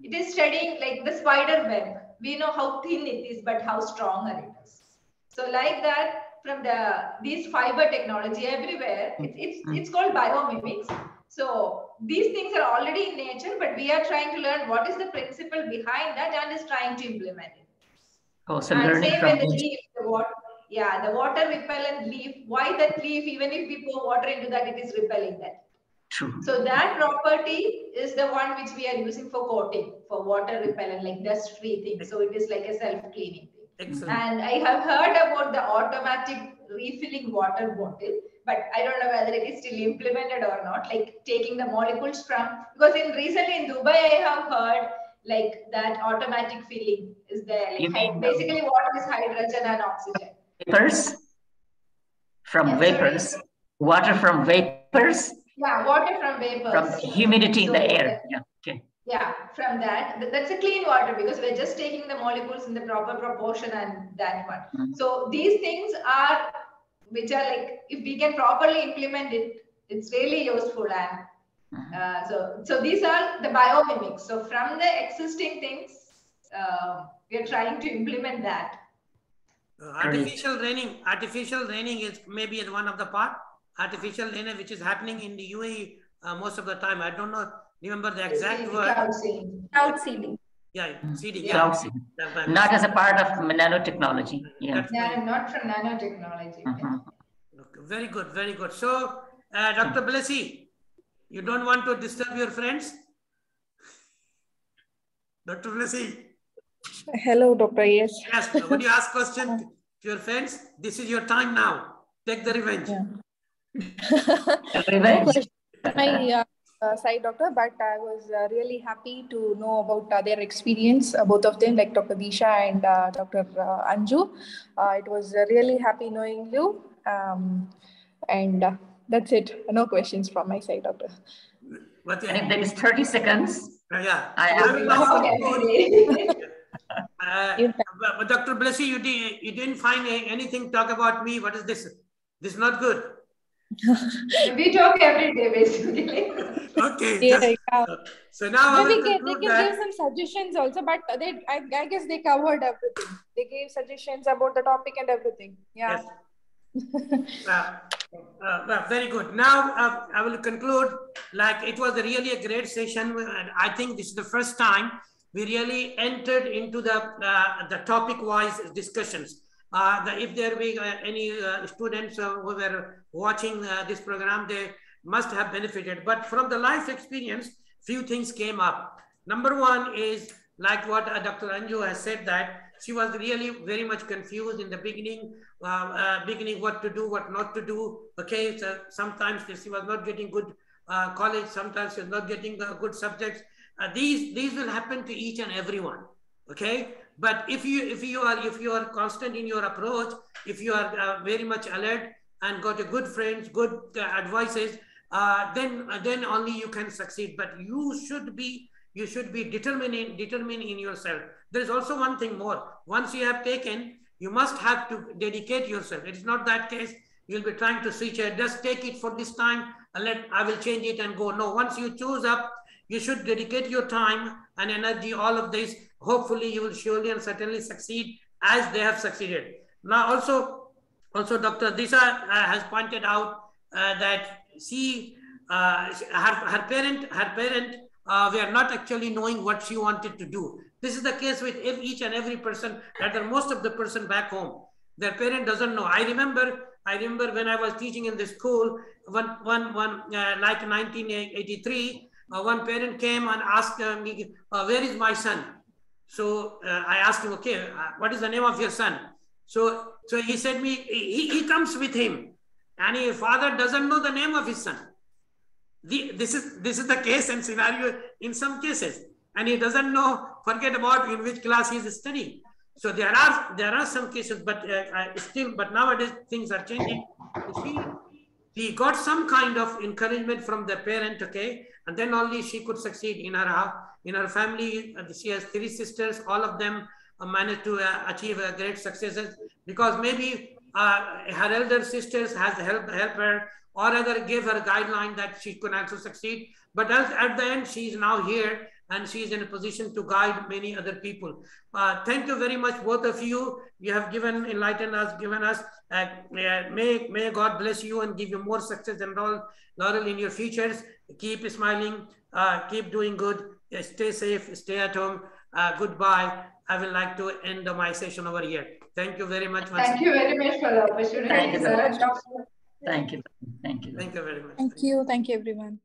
It is studying like the spider web. We know how thin it is, but how stronger it is. So like that, from these fiber technology everywhere, it's called biomimics. So these things are already in nature, but we are trying to learn what is the principle behind that and is trying to implement it. Oh, so and learning same from with the leaf, the water repellent leaf. Why that leaf? Even if we pour water into that, it is repelling that. True. So that property is the one which we are using for coating, for water repellent, like dust-free thing. So it is like a self-cleaning thing. Excellent. And I have heard about the automatic refilling water bottle, but I don't know whether it is still implemented or not. Like taking the molecules from, because recently in Dubai I have heard like that automatic filling is there. Like basically water is hydrogen and oxygen. Vapors from vapors. Sorry? Water from vapors. Yeah, water from vapors. From humidity in the air. Yeah. Okay. Yeah, from that, that's a clean water because we're just taking the molecules in the proper proportion and that one. So these things are, which are like, if we can properly implement it, it's really useful. And so these are the biomimics. So from the existing things, we are trying to implement that. Artificial raining is maybe one of the part. Artificial raining, which is happening in the UAE most of the time. I don't know. Remember the exact word? Cloud seeding. Yeah, seeding. Yeah. Cloud seeding. Not as a part of nanotechnology. Yeah. Yeah, not from nanotechnology. Okay, very good, very good. So, Dr. Blessy, you don't want to disturb your friends? Dr. Blessy? Hello, Doctor. Yes. Yes, would you ask question to your friends? This is your time now. Take the revenge. Yeah. Revenge. My side, Doctor, but I was really happy to know about their experience, both of them, like Dr. Disha and Dr. Anju. It was really happy knowing you. And that's it. No questions from my side, Doctor. And if there is 30 seconds, yeah. But Dr. Blessy, you didn't find anything to talk about me. What is this? This is not good. We talk every day, basically. Okay. Yeah. So now they can give some suggestions also, but I guess they covered everything. They gave suggestions about the topic and everything. Yeah. Yes. Very good. Now I will conclude. Like, it was really a great session. I think this is the first time we really entered into the topic-wise discussions. If there be any students who were watching this program, they must have benefited. But from the life experience, few things came up. Number one is, like what Dr. Anju has said, that she was really very much confused in the beginning, what to do, what not to do. Okay, so sometimes she was not getting good college, sometimes she was not getting good subjects. These will happen to each and everyone. Okay, but if you are constant in your approach, if you are very much alert and got a good friends, good advices, then only you can succeed. But you should be determined in yourself. There is also one thing more. Once you have taken, you must have to dedicate yourself. It is not that case you'll be trying to switch it. Just take it for this time and I will change it and go. No, once you choose up, you should dedicate your time and energy, all of this. Hopefully you will surely and certainly succeed as they have succeeded. Now also Dr. Disha has pointed out that her parent were not actually knowing what she wanted to do. This is the case with each and every person, rather most of the person back home. Their parent doesn't know. I remember when I was teaching in the school, like 1983, one parent came and asked me, where is my son? So I asked him, okay, what is the name of your son? So he said me, he comes with him, and his father doesn't know the name of his son. This is the case and scenario in some cases, and he doesn't know. Forget about in which class he is studying. So there are some cases, but but nowadays things are changing. She got some kind of encouragement from the parent, okay, and then only she could succeed in her family. She has 3 sisters. All of them managed to achieve great successes because maybe her elder sisters has helped her, or rather gave her a guideline that she could also succeed. But at the end, she is now here and she is in a position to guide many other people. Thank you very much, both of you. You have enlightened us, given us. May God bless you and give you more success and laurel in your futures. Keep smiling, keep doing good, stay safe, stay at home. Goodbye. I would like to end my session over here. Thank you very much. Thank you very much for the opportunity. Thank you. Thank you. Thank you. Thank you very much. Thank you. Thank you, everyone.